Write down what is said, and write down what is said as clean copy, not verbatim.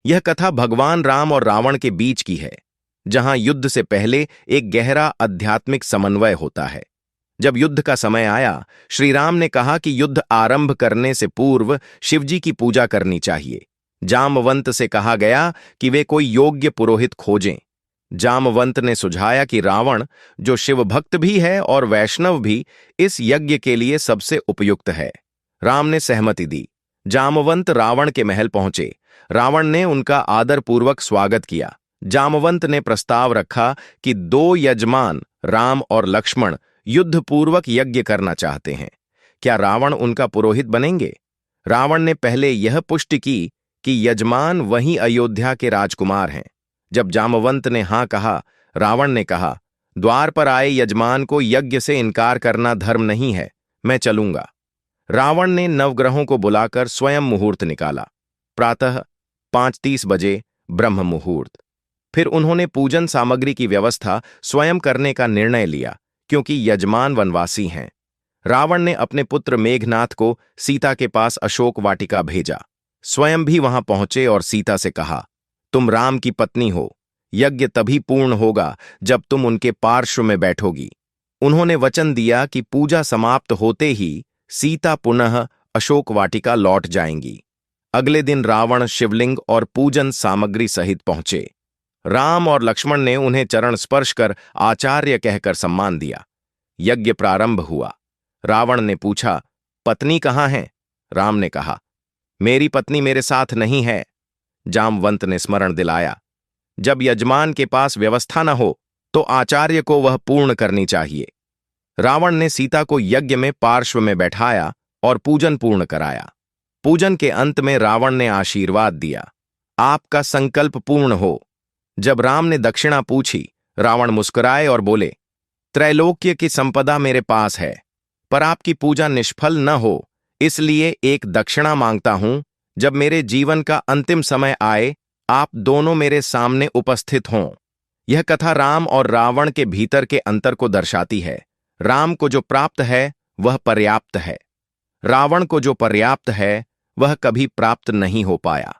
यह कथा भगवान राम और रावण के बीच की है, जहां युद्ध से पहले एक गहरा आध्यात्मिक समन्वय होता है। जब युद्ध का समय आया, श्री राम ने कहा कि युद्ध आरंभ करने से पूर्व शिवजी की पूजा करनी चाहिए। जामवंत से कहा गया कि वे कोई योग्य पुरोहित खोजें। जामवंत ने सुझाया कि रावण, जो शिव भक्त भी है और वैष्णव भी, इस यज्ञ के लिए सबसे उपयुक्त है। राम ने सहमति दी। जामवंत रावण के महल पहुंचे। रावण ने उनका आदरपूर्वक स्वागत किया। जामवंत ने प्रस्ताव रखा कि दो यजमान, राम और लक्ष्मण, युद्धपूर्वक यज्ञ करना चाहते हैं। क्या रावण उनका पुरोहित बनेंगे? रावण ने पहले यह पुष्टि की कि यजमान वहीं अयोध्या के राजकुमार हैं। जब जामवंत ने हां कहा, रावण ने कहा, द्वार पर आए यजमान को यज्ञ से इनकार करना धर्म नहीं है, मैं चलूंगा। रावण ने नवग्रहों को बुलाकर स्वयं मुहूर्त निकाला। प्रातः 5:30 बजे ब्रह्म मुहूर्त। फिर उन्होंने पूजन सामग्री की व्यवस्था स्वयं करने का निर्णय लिया, क्योंकि यजमान वनवासी हैं। रावण ने अपने पुत्र मेघनाथ को सीता के पास अशोक वाटिका भेजा। स्वयं भी वहां पहुंचे और सीता से कहा, तुम राम की पत्नी हो। यज्ञ तभी पूर्ण होगा जब तुम उनके पार्श्व में बैठोगी। उन्होंने वचन दिया कि पूजा समाप्त होते ही सीता पुनः अशोक वाटिका लौट जाएंगी। अगले दिन रावण शिवलिंग और पूजन सामग्री सहित पहुंचे। राम और लक्ष्मण ने उन्हें चरण स्पर्श कर आचार्य कहकर सम्मान दिया। यज्ञ प्रारंभ हुआ। रावण ने पूछा, पत्नी कहाँ है? राम ने कहा, मेरी पत्नी मेरे साथ नहीं है। जामवंत ने स्मरण दिलाया, जब यजमान के पास व्यवस्था न हो तो आचार्य को वह पूर्ण करनी चाहिए। रावण ने सीता को यज्ञ में पार्श्व में बैठाया और पूजन पूर्ण कराया। पूजन के अंत में रावण ने आशीर्वाद दिया, आपका संकल्प पूर्ण हो। जब राम ने दक्षिणा पूछी, रावण मुस्कुराए और बोले, त्रैलोक्य की संपदा मेरे पास है, पर आपकी पूजा निष्फल न हो, इसलिए एक दक्षिणा मांगता हूं। जब मेरे जीवन का अंतिम समय आए, आप दोनों मेरे सामने उपस्थित हों। यह कथा राम और रावण के भीतर के अंतर को दर्शाती है। राम को जो प्राप्त है वह पर्याप्त है। रावण को जो पर्याप्त है वह कभी प्राप्त नहीं हो पाया।